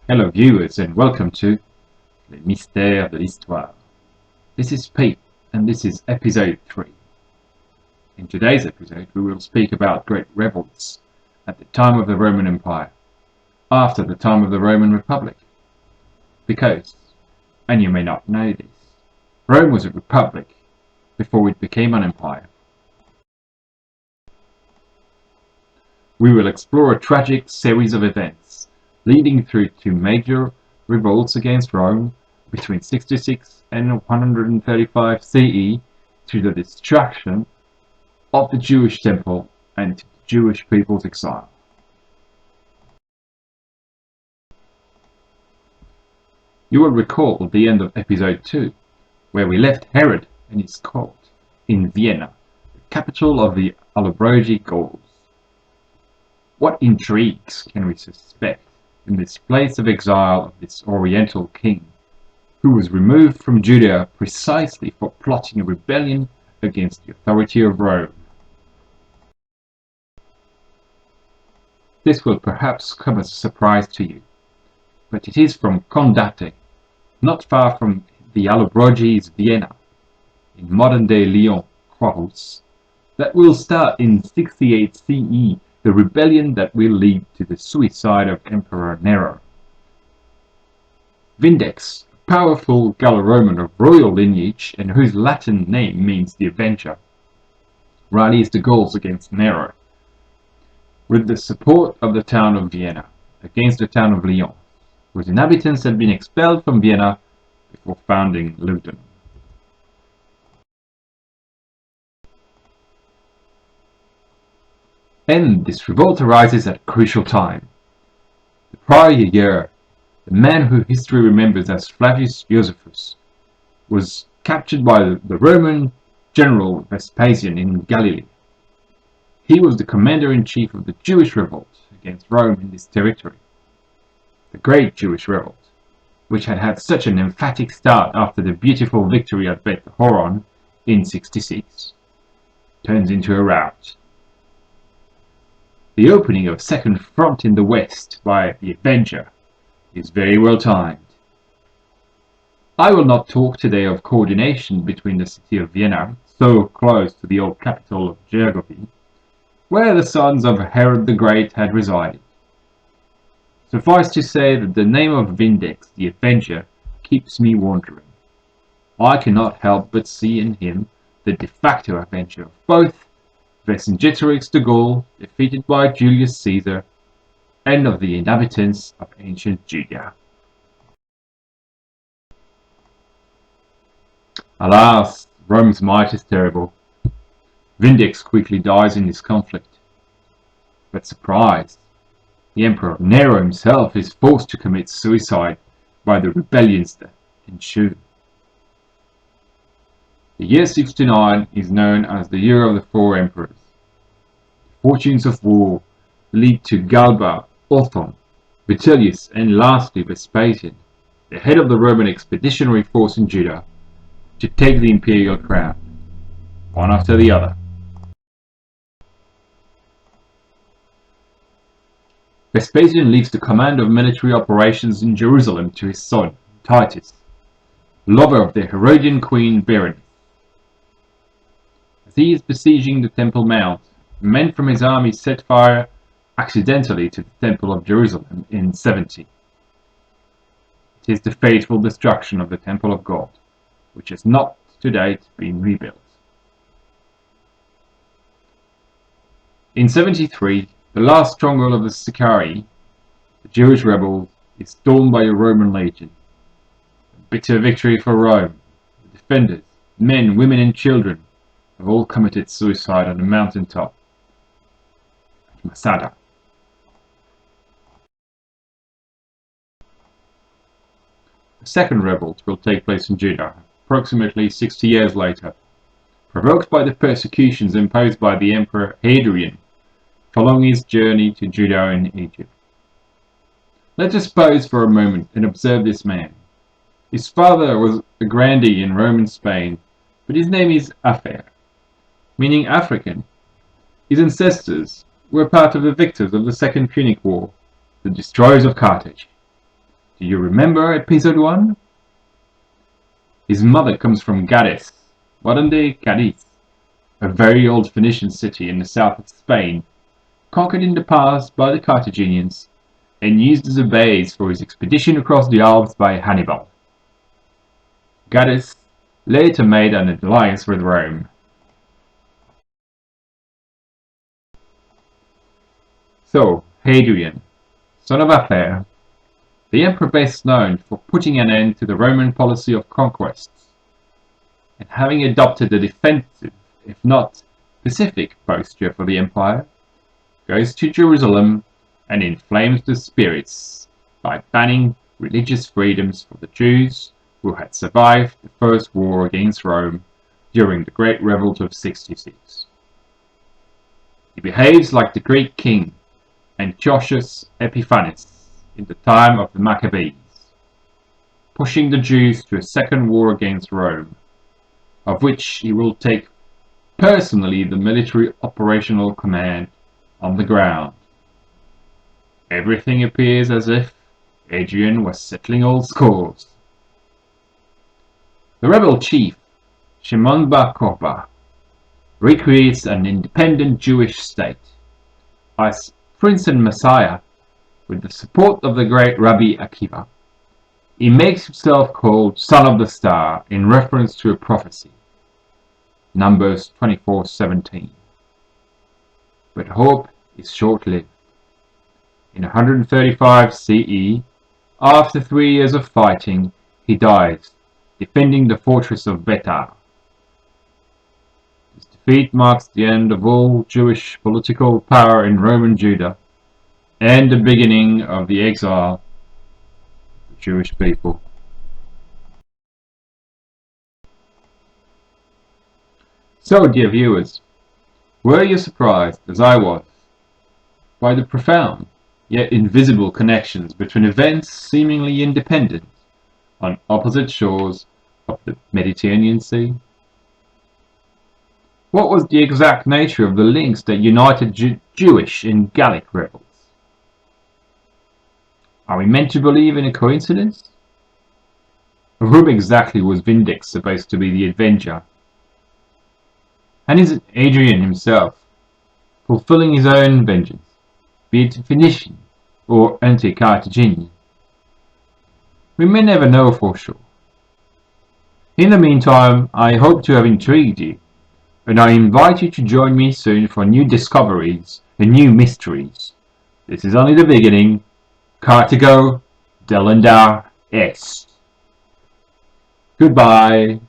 Hello viewers and welcome to Les Mystères de l'Histoire. This is Pete and this is episode 3. In today's episode we will speak about great revolts at the time of the Roman Empire, after the time of the Roman Republic. Because, and you may not know this, Rome was a republic before it became an empire. We will explore a tragic series of events leading through two major revolts against Rome between 66 and 135 CE to the destruction of the Jewish temple and to the Jewish people's exile. You will recall the end of episode 2, where we left Herod and his court in Vienna, the capital of the Allobroge Gauls. What intrigues can we suspect in this place of exile of this Oriental king, who was removed from Judea precisely for plotting a rebellion against the authority of Rome? This will perhaps come as a surprise to you, but it is from Condate, not far from the Allobroges Vienna, in modern-day Lyon, Croix, that will start in 68 CE, the rebellion that will lead to the suicide of Emperor Nero. Vindex, a powerful Gallo-Roman of royal lineage and whose Latin name means the Avenger, rallies the Gauls against Nero, with the support of the town of Vienna against the town of Lyon, whose inhabitants had been expelled from Vienna before founding Lugdunum. And this revolt arises at a crucial time. The prior year, the man who history remembers as Flavius Josephus was captured by the Roman general Vespasian in Galilee. He was the commander-in-chief of the Jewish revolt against Rome in this territory. The Great Jewish Revolt, which had had such an emphatic start after the beautiful victory at Beth Horon in 66, turns into a rout. The opening of Second Front in the west by the Avenger is very well timed. I will not talk today of coordination between the city of Vienna, so close to the old capital of Gergovie, where the sons of Herod the Great had resided. Suffice to say that the name of Vindex the Avenger keeps me wondering. I cannot help but see in him the de facto avenger of both Vercingetorix the Gaul, defeated by Julius Caesar, and of the inhabitants of ancient Judea. Alas, Rome's might is terrible. Vindex quickly dies in this conflict. But surprise, the Emperor Nero himself is forced to commit suicide by the rebellions that ensue. The year 69 is known as the Year of the Four Emperors. The fortunes of war lead to Galba, Othon, Vitellius, and lastly Vespasian, the head of the Roman expeditionary force in Judah, to take the imperial crown, one after the other. Vespasian leaves the command of military operations in Jerusalem to his son, Titus, lover of the Herodian queen Berenice. As he is besieging the Temple Mount, men from his army set fire accidentally to the Temple of Jerusalem in 70. It is the fateful destruction of the Temple of God, which has not to date been rebuilt. In 73, the last stronghold of the Sicarii, the Jewish rebels, is stormed by a Roman legion. A bitter victory for Rome. The defenders, men, women and children, have all committed suicide on the mountaintop at Masada. A second revolt will take place in Judah, approximately 60 years later, provoked by the persecutions imposed by the Emperor Hadrian following his journey to Judah and Egypt. Let us pause for a moment and observe this man. His father was a grandee in Roman Spain, but his name is Afer, meaning African. His ancestors were part of the victors of the Second Punic War, the destroyers of Carthage. Do you remember episode 1? His mother comes from Gades, modern-day Cadiz, a very old Phoenician city in the south of Spain, conquered in the past by the Carthaginians and used as a base for his expedition across the Alps by Hannibal. Gades later made an alliance with Rome. So, Hadrian, son of Athair, the emperor best known for putting an end to the Roman policy of conquests and having adopted a defensive, if not pacific, posture for the empire, goes to Jerusalem and inflames the spirits by banning religious freedoms for the Jews who had survived the first war against Rome during the Great Revolt of 66. He behaves like the Greek king Antiochus Epiphanes in the time of the Maccabees, pushing the Jews to a second war against Rome, of which he will take personally the military operational command on the ground. Everything appears as if Hadrian was settling old scores. The rebel chief, Shimon bar Kokhba, recreates an independent Jewish state. As Prince and Messiah, with the support of the great Rabbi Akiva, he makes himself called Son of the Star in reference to a prophecy, Numbers 24:17. But hope is short-lived. In 135 CE, after 3 years of fighting, he dies, defending the fortress of Betar. His defeat marks the end of all Jewish political power in Roman Judah and the beginning of the exile of the Jewish people. So, dear viewers, were you surprised, as I was, by the profound yet invisible connections between events seemingly independent on opposite shores of the Mediterranean Sea? What was the exact nature of the links that united Jewish and Gallic rebels? Are we meant to believe in a coincidence? Of whom exactly was Vindex supposed to be the avenger? And is it Hadrian himself, fulfilling his own vengeance, be it Phoenician or anti-Carthaginian? We may never know for sure. In the meantime, I hope to have intrigued you, and I invite you to join me soon for new discoveries and new mysteries. This is only the beginning. Carthago Delendar Est. Goodbye.